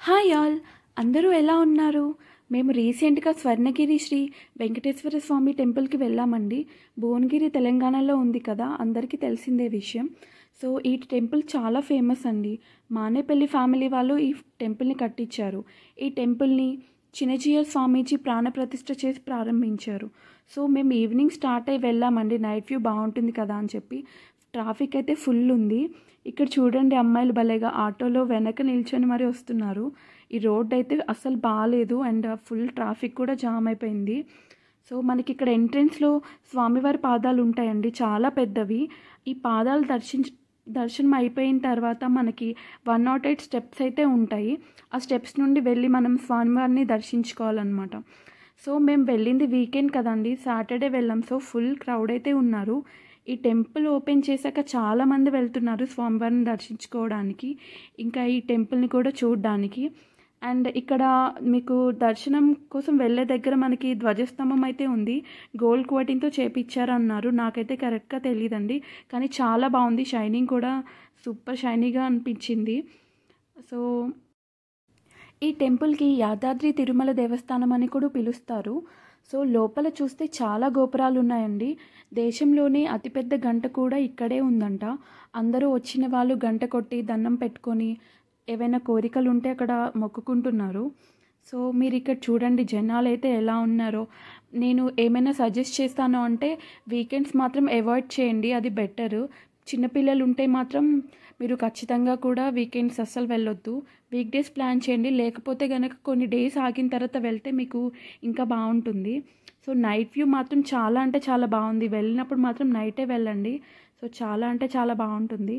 Hi all, అందరూ ఎలా ఉన్నారు? మేము రీసెంట్గా స్వర్ణగిరి శ్రీ వెంకటేశ్వర స్వామి టెంపుల్కి వెళ్ళామండి. భువనగిరి తెలంగాణలో ఉంది కదా, అందరికీ తెలిసిందే విషయం. సో ఈ టెంపుల్ చాలా ఫేమస్ అండి. మానేపల్లి ఫ్యామిలీ వాళ్ళు ఈ టెంపుల్ని కట్టించారు. ఈ టెంపుల్ని చిన్నజీయర్ స్వామీజీ ప్రాణప్రతిష్ఠ చేసి ప్రారంభించారు. సో మేము ఈవినింగ్ స్టార్ట్ అయ్యి వెళ్ళామండి, నైట్ వ్యూ బాగుంటుంది కదా అని చెప్పి. ట్రాఫిక్ అయితే ఫుల్ ఉంది. ఇక్కడ చూడండి, అమ్మాయిలు భలేగా ఆటోలో వెనక నిల్చొని మరీ వస్తున్నారు. ఈ రోడ్ అయితే అస్సలు బాగాలేదు అండ్ ఫుల్ ట్రాఫిక్ కూడా జామ్ అయిపోయింది. సో మనకి ఇక్కడ ఎంట్రెన్స్లో స్వామివారి పాదాలు ఉంటాయండి, చాలా పెద్దవి. ఈ పాదాలు దర్శనం అయిపోయిన తర్వాత మనకి 108 స్టెప్స్ అయితే ఉంటాయి. ఆ స్టెప్స్ నుండి వెళ్ళి మనం స్వామివారిని దర్శించుకోవాలన్నమాట. సో మేము వెళ్ళింది వీకెండ్ కదండి, సాటర్డే వెళ్ళాం. సో ఫుల్ క్రౌడ్ అయితే ఉన్నారు. ఈ టెంపుల్ ఓపెన్ చేశాక చాలామంది వెళ్తున్నారు స్వామివారిని దర్శించుకోవడానికి, ఇంకా ఈ టెంపుల్ని కూడా చూడడానికి. అండ్ ఇక్కడ మీకు దర్శనం కోసం వెళ్ళే దగ్గర మనకి ధ్వజస్తంభం అయితే ఉంది, గోల్డ్ కోటింగ్తో చేపించారన్నారు. నాకైతే కరెక్ట్గా తెలియదండి, కానీ చాలా బాగుంది. షైనింగ్ కూడా సూపర్ షైనీగా అనిపించింది. సో ఈ టెంపుల్కి యాదాద్రి తిరుమల దేవస్థానం అని కూడా పిలుస్తారు. సో లోపల చూస్తే చాలా గోపురాలు ఉన్నాయండి. దేశంలోనే అతిపెద్ద గంట కూడా ఇక్కడే ఉందంట. అందరూ వచ్చిన వాళ్ళు గంట కొట్టి దండం పెట్టుకొని ఏవైనా కోరికలు ఉంటే అక్కడ మొక్కుకుంటున్నారు. సో మీరు ఇక్కడ చూడండి, జనాలు అయితే ఎలా ఉన్నారో. నేను ఏమైనా సజెస్ట్ చేస్తాను అంటే వీకెండ్స్ మాత్రం అవాయిడ్ చేయండి, అది బెటరు. చిన్నపిల్లలు ఉంటే మాత్రం మీరు ఖచ్చితంగా కూడా వీకెండ్స్ అస్సలు వెళ్ళొద్దు, వీక్ డేస్ ప్లాన్ చేయండి. లేకపోతే కనుక కొన్ని డేస్ ఆగిన తర్వాత వెళ్తే మీకు ఇంకా బాగుంటుంది. సో నైట్ వ్యూ మాత్రం చాలా అంటే చాలా బాగుంది. వెళ్ళినప్పుడు మాత్రం నైటే వెళ్ళండి. సో చాలా అంటే చాలా బాగుంటుంది.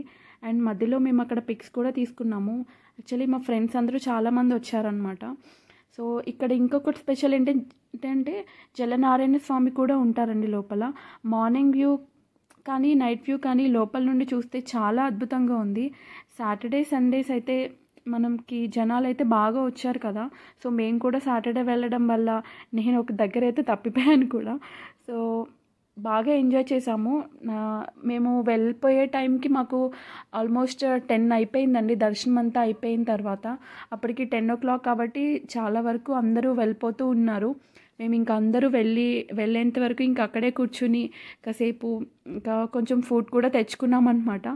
అండ్ మధ్యలో మేము అక్కడ పిక్స్ కూడా తీసుకున్నాము. యాక్చువల్లీ మా ఫ్రెండ్స్ అందరూ చాలామంది వచ్చారనమాట. సో ఇక్కడ ఇంకొకటి స్పెషల్ ఏంటంటే జలనారాయణ స్వామి కూడా ఉంటారండి లోపల. మార్నింగ్ వ్యూ కానీ నైట్ వ్యూ కానీ లోపల నుండి చూస్తే చాలా అద్భుతంగా ఉంది. సాటర్డే సండేస్ అయితే మనకి జనాలు అయితే బాగా వచ్చారు కదా. సో మేము కూడా సాటర్డే వెళ్ళడం వల్ల నేను ఒక దగ్గర అయితే తప్పిపోయాను కూడా. సో బాగా ఎంజాయ్ చేసాము. మేము వెళ్ళిపోయే టైంకి మాకు ఆల్మోస్ట్ 10 అయిపోయిందండి, దర్శనం అంతా అయిపోయిన తర్వాత. అప్పటికి 10 o'clock కాబట్టి చాలా వరకు అందరూ వెళ్ళిపోతూ ఉన్నారు. మేము ఇంకా అందరూ వెళ్ళేంత వరకు ఇంకా అక్కడే కూర్చుని కాసేపు ఇంకా కొంచెం ఫుడ్ కూడా తెచ్చుకున్నాం అనమాట.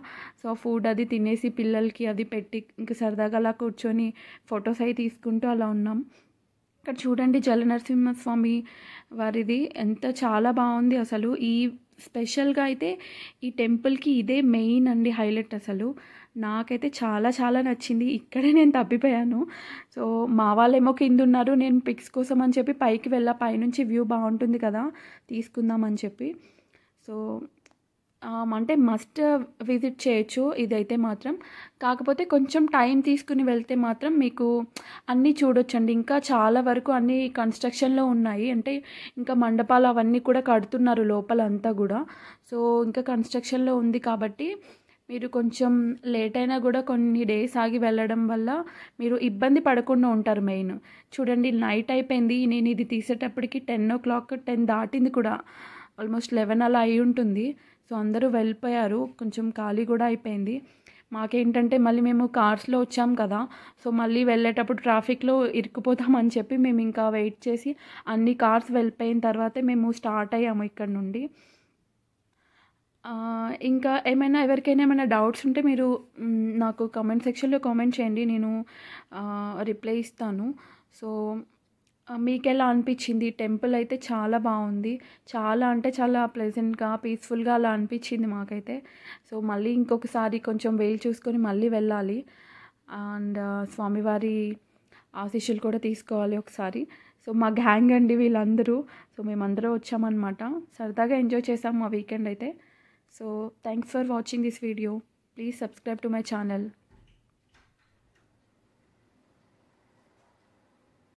సో ఫుడ్ అది తినేసి పిల్లలకి అది పెట్టి ఇంకా సరదాగా అలా కూర్చొని ఫొటోస్ అవి తీసుకుంటూ అలా ఉన్నాం. ఇక్కడ చూడండి, జలనరసింహస్వామి వారిది ఎంత చాలా బాగుంది అసలు. ఈ స్పెషల్గా అయితే ఈ టెంపుల్కి ఇదే మెయిన్ అండి, హైలైట్. అసలు నాకైతే చాలా చాలా నచ్చింది. ఇక్కడే నేను తప్పిపోయాను. సో మా వాళ్ళేమో కింద ఉన్నారు, నేను పిక్స్ కోసం అని చెప్పి పైకి పైనుంచి వ్యూ బాగుంటుంది కదా తీసుకుందామని చెప్పి. సో అంటే మస్ట్ విజిట్ చేయొచ్చు ఇదైతే మాత్రం. కాకపోతే కొంచెం టైం తీసుకుని వెళ్తే మాత్రం మీకు అన్నీ చూడొచ్చండి. ఇంకా చాలా వరకు అన్నీ కన్స్ట్రక్షన్లో ఉన్నాయి, అంటే ఇంకా మండపాలు అవన్నీ కూడా కడుతున్నారు లోపల అంతా కూడా. సో ఇంకా కన్స్ట్రక్షన్లో ఉంది కాబట్టి మీరు కొంచెం లేట్ అయినా కూడా కొన్ని డేస్ ఆగి వెళ్ళడం వల్ల మీరు ఇబ్బంది పడకుండా ఉంటారు. మెయిన్ చూడండి, నైట్ అయిపోయింది. నేను ఇది తీసేటప్పటికి 10 o'clock, 10 దాటింది కూడా, ఆల్మోస్ట్ 11 అలా అయి ఉంటుంది. సో అందరూ వెళ్ళిపోయారు, కొంచెం ఖాళీ కూడా అయిపోయింది. మాకేంటంటే మళ్ళీ మేము కార్స్లో వచ్చాం కదా, సో మళ్ళీ వెళ్ళేటప్పుడు ట్రాఫిక్లో ఇరుక్కుపోతామని చెప్పి మేము ఇంకా వెయిట్ చేసి అన్ని కార్స్ వెళ్ళిపోయిన తర్వాతే మేము స్టార్ట్ అయ్యాము ఇక్కడ నుండి. ఇంకా ఎవరికైనా ఏమైనా డౌట్స్ ఉంటే మీరు నాకు కామెంట్ సెక్షన్లో కామెంట్ చేయండి, నేను రిప్లై ఇస్తాను. సో మీకు ఎలా అనిపించింది? టెంపుల్ అయితే చాలా బాగుంది, చాలా అంటే చాలా ప్లెజెంట్గా పీస్ఫుల్గా అలా అనిపించింది మాకైతే. సో మళ్ళీ ఇంకొకసారి కొంచెం వేలు చూసుకొని మళ్ళీ వెళ్ళాలి. అండ్ స్వామివారి ఆశీస్సులు కూడా తీసుకోవాలి ఒకసారి. సో మా గ్యాంగ్ అండి వీళ్ళందరూ. సో మేమందరూ వచ్చామన్నమాట, సరదాగా ఎంజాయ్ చేసాం మా వీకెండ్ అయితే. So thanks for watching this video. Please subscribe to my channel.